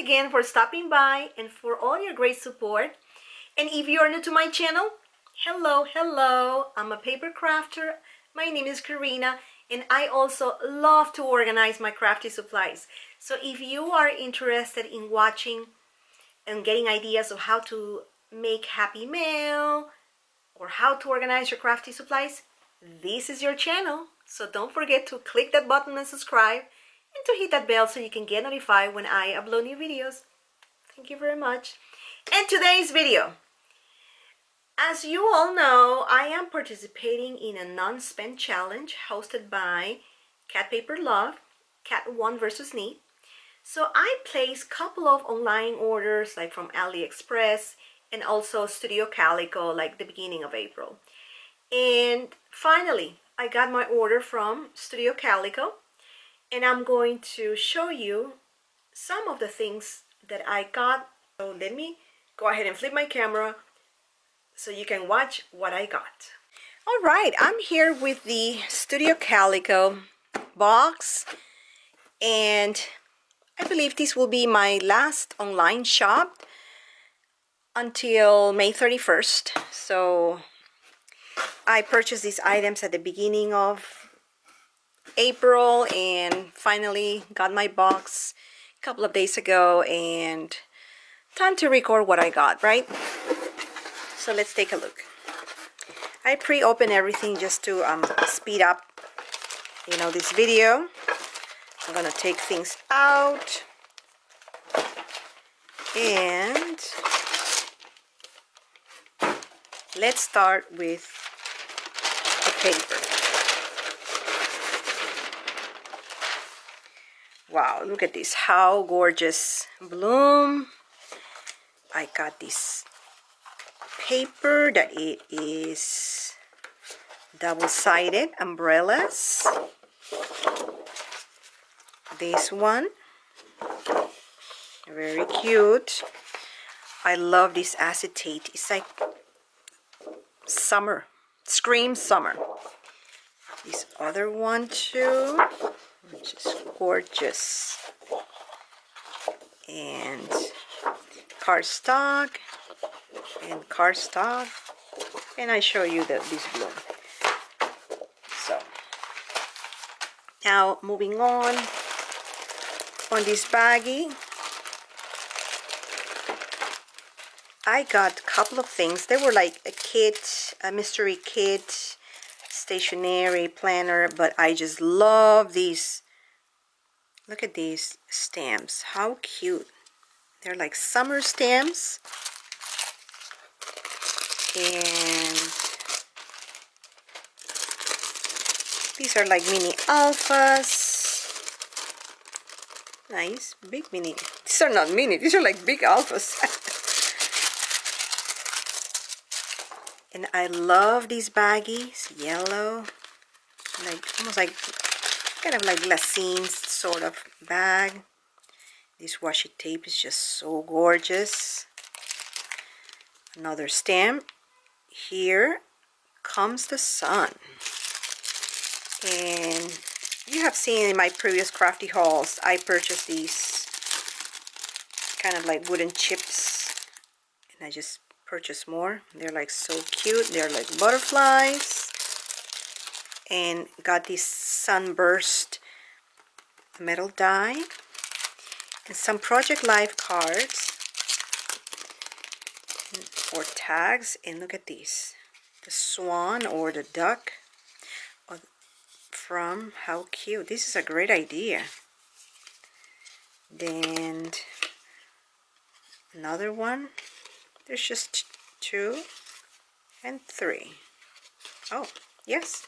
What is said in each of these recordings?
again for stopping by and for all your great support. And if you are new to my channel, hello, I'm a paper crafter. My name is Karina, and I also love to organize my crafty supplies. So if you are interested in watching and getting ideas of how to make happy mail or how to organize your crafty supplies, this is your channel. So don't forget to click that button and subscribe, and to hit that bell so you can get notified when I upload new videos. Thank you very much. And today's video, as you all know, I am participating in a non-spend challenge hosted by Cat Paper Love, Cat One versus Need. So I placed a couple of online orders like from AliExpress and also Studio Calico like the beginning of April. And finally, I got my order from Studio Calico, and I'm going to show you some of the things that I got. So let me go ahead and flip my camera so you can watch what I got. All right, I'm here with the Studio Calico box, and I believe this will be my last online shop until May 31st. So I purchased these items at the beginning of April and finally got my box a couple of days ago, and time to record what I got, right? So let's take a look. I pre-opened everything just to speed up, you know, this video. I'm gonna take things out, and let's start with the paper. Wow, look at this, how gorgeous bloom. I got this paper that it is double-sided umbrellas. This one, very cute. I love this acetate. It's like summer, scream summer. This other one too, which is gorgeous. And cardstock and cardstock, and I show you this bloom. So now moving on this baggie, I got a couple of things. They were like a kit, a mystery kit, stationery planner, but I just love these. Look at these stamps, how cute. They're like summer stamps, and these are like mini alphas. Nice, big mini. These are not mini, these are like big alphas. And I love these baggies, yellow, like almost like kind of like glassine sort of bag. This washi tape is just so gorgeous. Another stamp. Here comes the sun. And you have seen in my previous crafty hauls, I purchased these kind of like wooden chips, and I just purchased more. They're like so cute. They're like butterflies. And got this sunburst metal die and some Project Life cards or tags. And look at these, the swan or the duck from, how cute. This is a great idea. Then another one. There's just 2 and 3. Oh yes,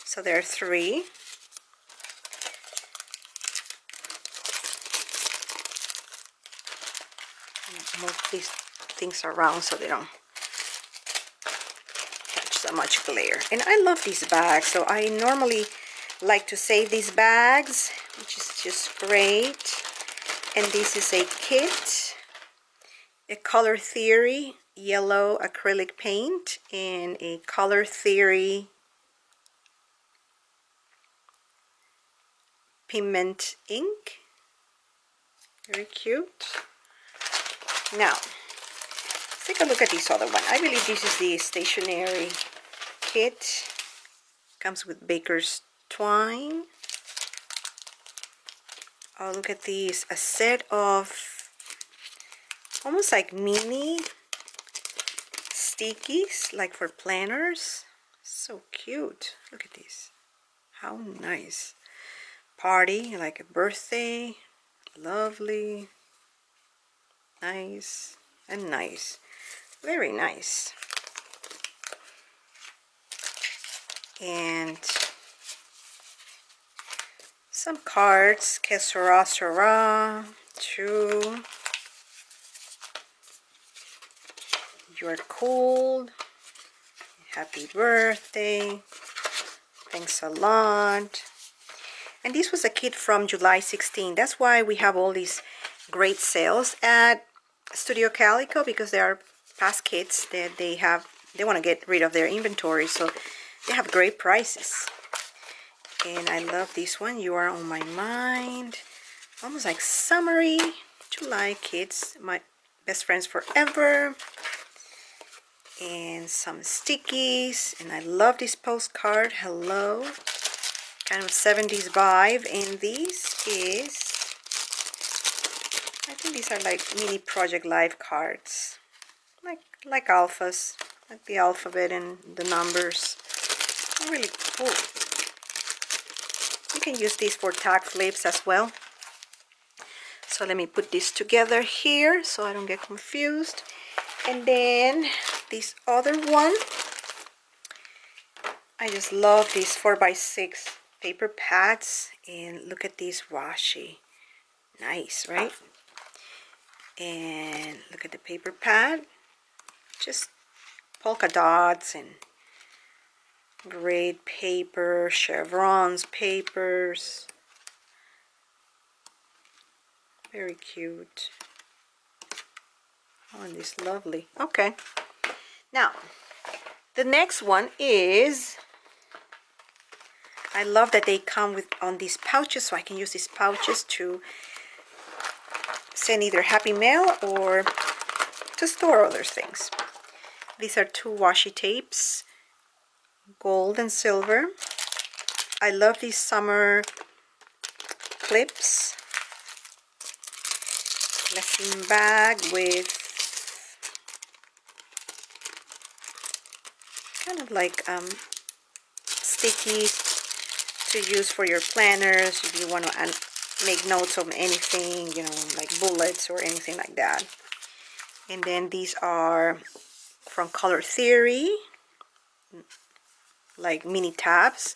so there are 3. Move these things around so they don't catch so much glare. And I love these bags, so I normally like to save these bags, which is just great. And this is a kit, a Color Theory yellow acrylic paint, and a Color Theory pigment ink. Very cute. Now, let's take a look at this other one. I believe this is the stationery kit. Comes with baker's twine. Oh, look at these. A set of almost like mini stickies, like for planners. So cute. Look at this. How nice. Party, like a birthday. Lovely. Nice and nice. Very nice. And some cards. Que sera, sera. 2. You're cool. Happy birthday. Thanks a lot. And this was a kit from July 16. That's why we have all these great sales at Studio Calico, because there are past kits that they want to get rid of their inventory, so they have great prices. And I love this one. You Are on My Mind. Almost like summery July kits. My best friends forever. And some stickies. And I love this postcard. Hello. Kind of 70s vibe. And this is, I think these are like mini Project Life cards. Like alphas. Like the alphabet and the numbers. Really cool. You can use these for tag flips as well. So let me put this together here so I don't get confused. And then this other one. I just love these 4x6 paper pads. And look at these washi. Nice, right? And look at the paper pad. Just polka dots and great paper, chevrons, papers. Very cute. Oh, and this lovely. Okay. Now, the next one is, I love that they come with on these pouches, so I can use these pouches to send either happy mail or to store other things. These are 2 washi tapes, gold and silver. I love these summer clips. Blessing bag with kind of like stickies to use for your planners if you want to make notes of anything, you know, like bullets or anything like that. And then these are from Color Theory, like mini tabs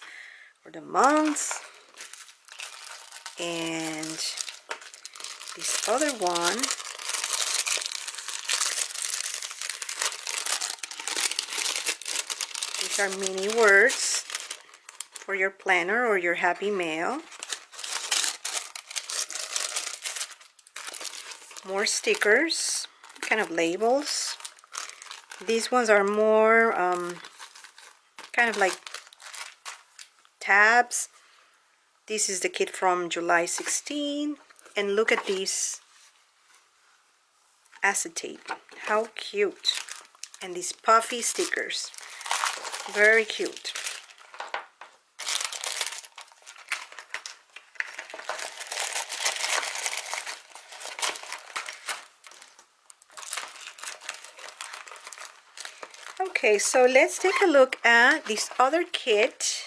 for the months. And this other one, these are mini words for your planner or your happy mail. More stickers, kind of labels. These ones are more kind of like tabs. This is the kit from July 16. And look at these acetate. How cute. And these puffy stickers. Very cute. Okay, so let's take a look at this other kit.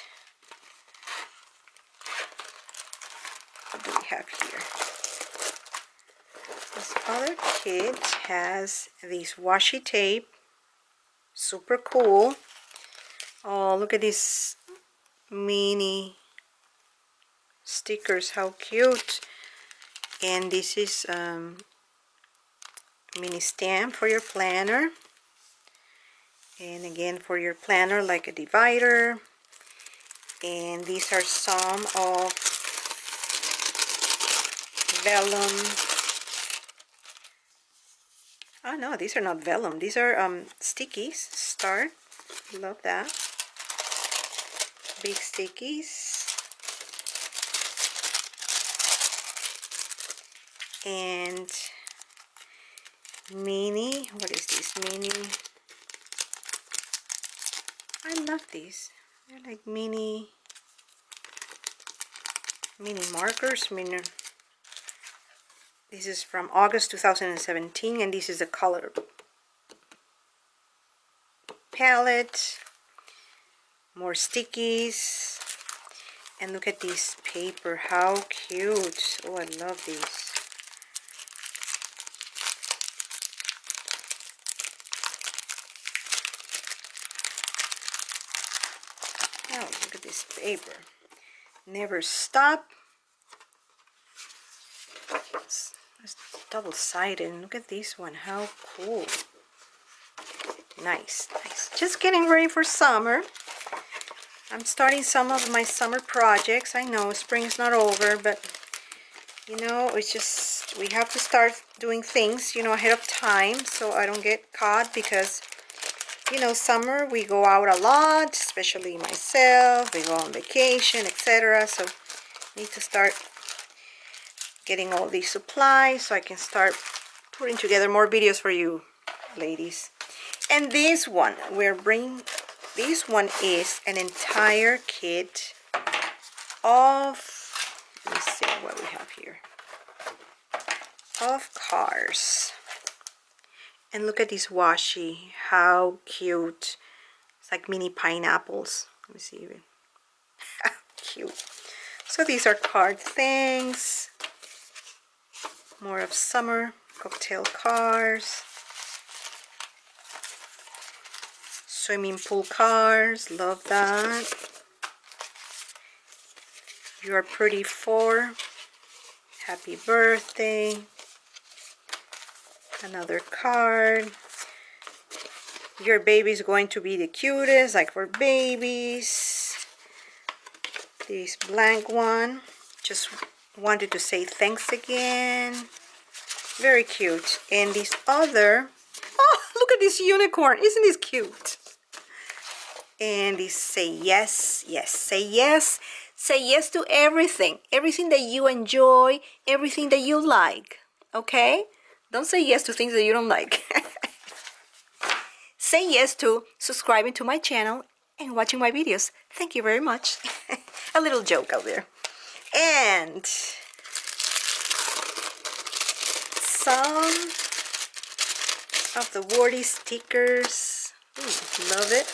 What do we have here? This other kit has these washi tape. Super cool. Oh, look at these mini stickers. How cute. And this is mini stamp for your planner. And again for your planner, like a divider. And these are some of vellum. Oh no, these are not vellum. These are stickies. Start. Love that. Big stickies. And mini, what is this, mini? I love these. They're like mini markers. This is from August 2017, and this is the color palette. More stickies. And look at this paper, how cute. Oh, I love these. Oh, look at this paper. Never stop. It's double-sided. Look at this one, how cool. Nice, nice. Just getting ready for summer. I'm starting some of my summer projects. I know spring's not over, but you know, it's just, we have to start doing things, you know, ahead of time so I don't get caught, because you know, summer we go out a lot, especially myself, we go on vacation, etc. So I need to start getting all these supplies so I can start putting together more videos for you ladies. And this one, this one is an entire kit of, let me see what we have here, of cars. And look at this washi, how cute. It's like mini pineapples. Let me see even. How cute. So these are card things. More of summer cocktail cars. Swimming pool cars, love that. You are pretty for. Happy birthday. Another card. Your baby's going to be the cutest, like for babies. This blank one. Just wanted to say thanks again. Very cute. And this other, oh, look at this unicorn. Isn't this cute? And this say yes, yes, say yes. Say yes to everything. Everything that you enjoy, everything that you like. Okay? Don't say yes to things that you don't like. Say yes to subscribing to my channel and watching my videos. Thank you very much. A little joke out there. And some of the Wordy stickers. Ooh, love it.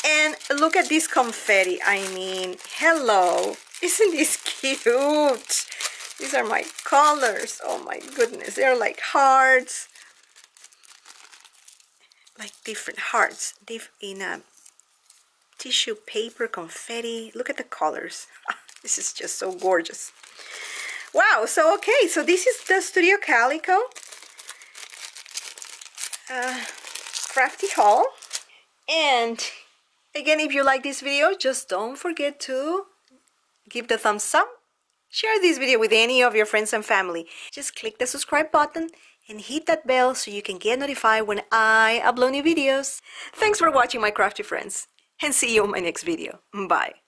And look at this confetti. I mean, hello. Isn't this cute? These are my colors. Oh my goodness. They're like hearts. Like different hearts. In a tissue paper confetti. Look at the colors. This is just so gorgeous. Wow. So, okay. So this is the Studio Calico Crafty haul. And again, if you like this video, just don't forget to give the thumbs up. Share this video with any of your friends and family. Just click the subscribe button and hit that bell so you can get notified when I upload new videos. Thanks for watching, my crafty friends, and see you in my next video. Bye.